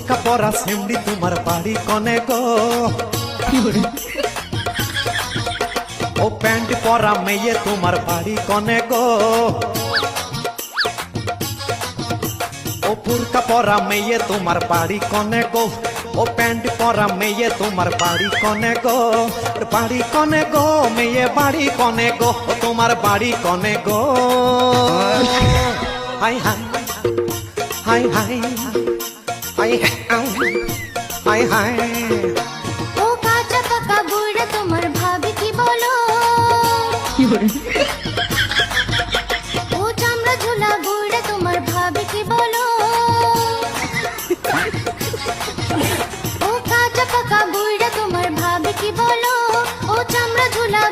বুরকা পরা সিমড়ি তোমার বাড়ি কনে গো ও প্যান্ট পরা মেয়ে তোমার বাড়ি কনে গো ও বুরকা পরা মেয়ে তোমার বাড়ি কনে গো ও প্যান্ট পরা মেয়ে তোমার বাড়ি কনে গো মেয়ে বাড়ি কনে গো ও তোমার বাড়ি কনে গো হাই হাই হাই হাই হাই হাই হাই ও কাঁচা পাকা বুড়া তোমার ভাবি কি বলো ও চামড়া ঝোলা বুড়া তোমার ভাবি কি বলো ও কাঁচা পাকা বুড়া তোমার ভাবি কি বলো ও চামড়া ঝোলা